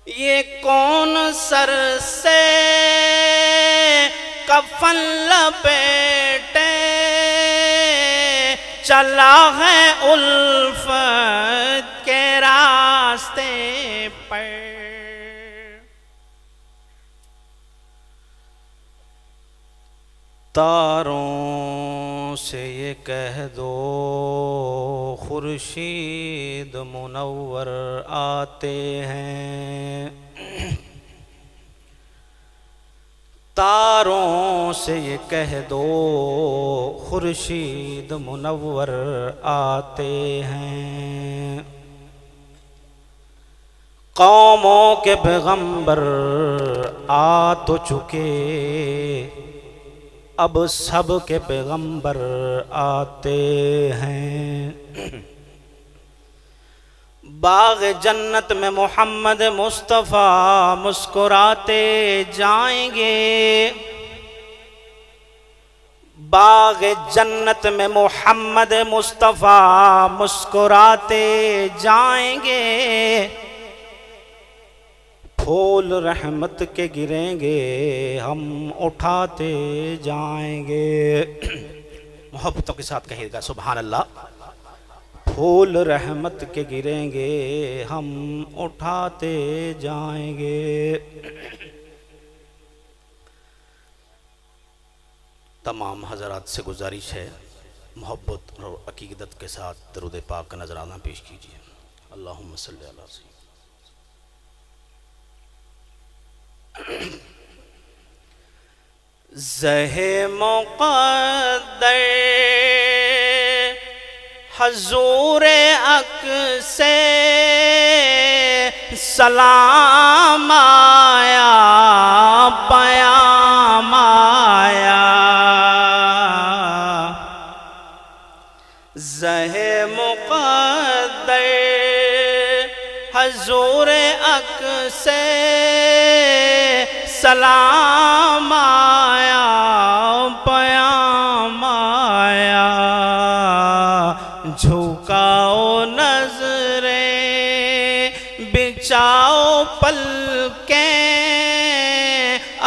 یہ کون سر سے کفن لپیٹے چلا ہے الفت کے راستے پر۔ تاروں سے یہ کہہ دو خورشید منور آتے ہیں، تاروں سے یہ کہہ دو خورشید منور آتے ہیں، قوموں کے پیغمبر آ تو چکے اب سب کے پیغمبر آتے ہیں۔ باغ جنت میں محمد مصطفیٰ مسکراتے جائیں گے، باغ جنت میں محمد مصطفیٰ مسکراتے جائیں گے، پھول رحمت کے گریں گے ہم اٹھاتے جائیں گے۔ محبتوں کے ساتھ کہیے گا سبحان اللہ۔ پھول رحمت کے گریں گے ہم اٹھاتے جائیں گے۔ تمام حضرات سے گزارش ہے محبت اور عقیدت کے ساتھ درود پاک کا نذرانہ پیش کیجیے۔ اللہم صلی اللہ علیہ وسلم۔ زہ مقدر حضور حق سے سلام آیا پیام آیا، زہ مقدر حضور حق سے سلام آیا پیام آیا، جھکاؤ نظریں بچھاؤ پلکیں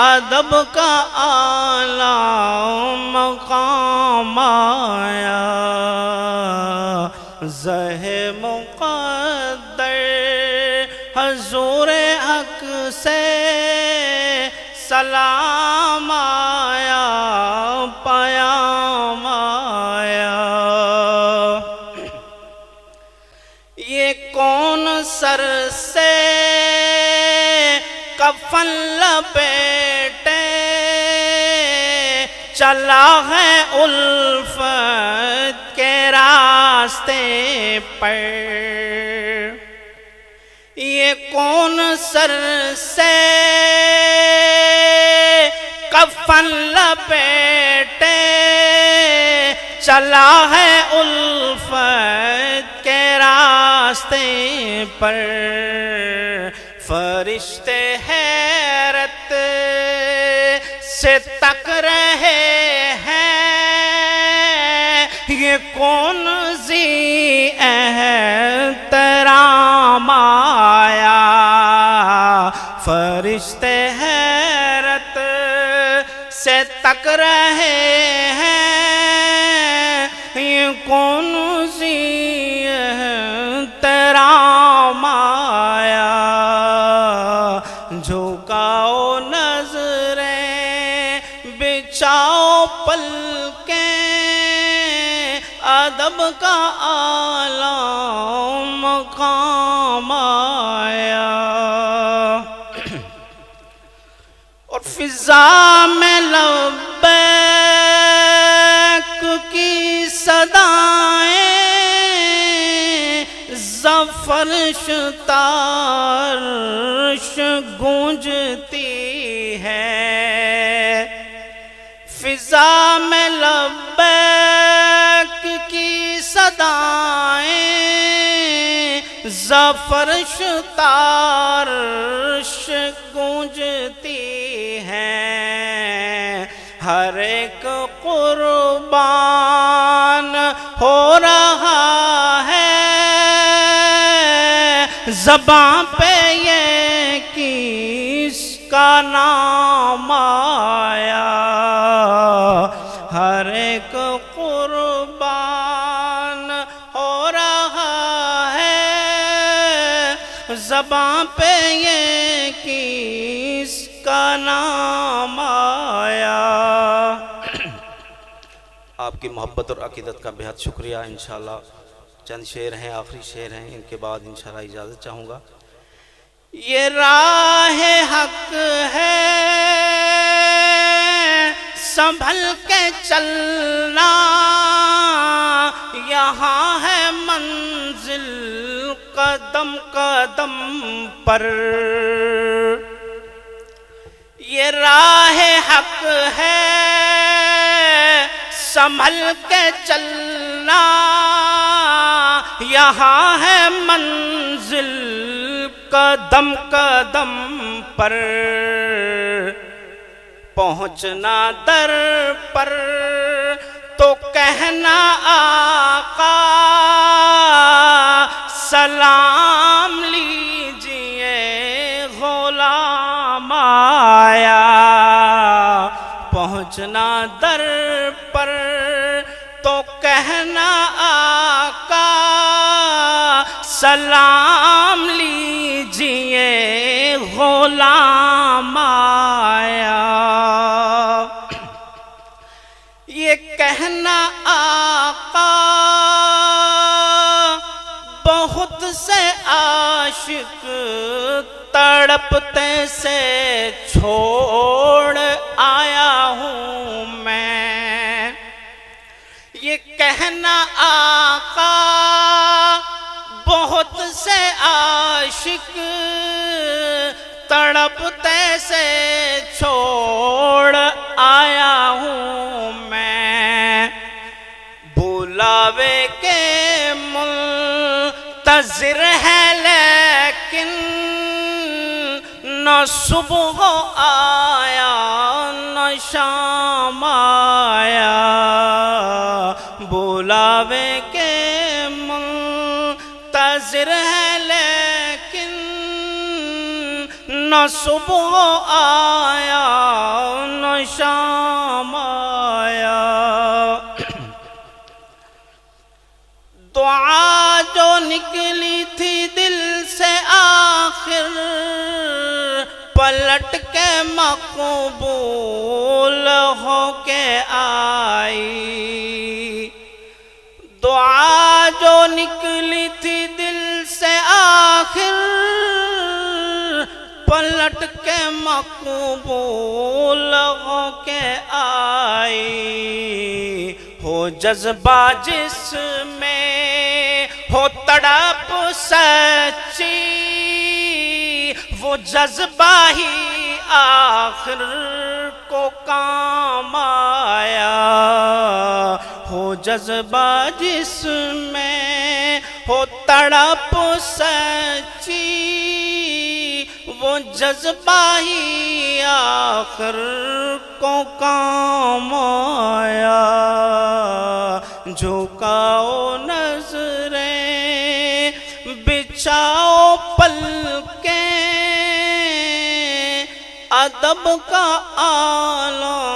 ادب کا اعلیٰ مقام آیا، زہ مقدر حضور حق سے سلام آیا پیام آیا۔ یہ کون سر سے کفن لپیٹے چلا ہے الفت کے راستے پر، یہ کون سر سے کفن لپیٹے چلا ہے الفت کے راستے پر، فرشتے حیرت سے تک رہے ہیں یہ کون ذی احترام آیا، فرشتے حیرت سے تک رہے ہیں یہ کون ذی احترام آیا، جھکاؤ نظریں بچھاؤ پلکیں ادب کا اعلیٰ مقام آیا، اور فضا میں لبیک کی صدائیں زفرش تارش گونجتی ہے، فضا میں لبیک کی صدائیں زفرش تارش گونجتی ہیں، ہر ایک قربان ہو رہا ہے زباں پہ یہ کا نام آیا، ہر ایک قربان ہو رہا ہے، زباں پہ یہ کس کا نام آیا۔ آپ کی محبت اور عقیدت کا بہت شکریہ۔ انشاءاللہ چند شعر ہیں، آخری شعر ہیں، ان کے بعد انشاءاللہ اجازت چاہوں گا۔ یہ راہ حق ہے، سنبھل کے چلنا، یہاں ہے منزل قدم قدم پر۔ یہ راہ حق ہے، سنبھل کے چلنا، یہاں ہے منزل قدم قدم پر۔ پہنچنا در پر تو کہنا آقا سلام لیجئے غلام آیا۔ پہنچنا در پر تو کہنا آقا سلام لیجئے غلام آیا۔ یہ کہنا آقا بہت سے عاشق تڑپتے سے چھوڑ آیا ہوں میں۔ یہ کہنا آقا بہت سے عاشق تڑپتے سے چھوڑ آیا ہوں میں۔ بلاوے کے منتظر ہے لیکن نہ صبح آیا نہ شام آیا۔ بلاوے کے منتظر ہے لیکن نہ صبح آیا نہ شام آیا۔ دعا جو نکلی تھی دل سے آخر پلٹ کے مقبول ہو کے آئی۔ دعا جو نکلی تھی دل سے آخر پلٹ کے مقبول ہو کے آئی۔ ہو جذبہ جس میں ہو تڑپ سچی، وہ جذبہ ہی آخر کو کام آیا۔ ہو جذبہ جس میں ہو تڑپ سچی، وہ جذبہ ہی آخر کو کام آیا۔ جھکاؤ نظریں بچھاؤ پلکیں، ادب کا عالم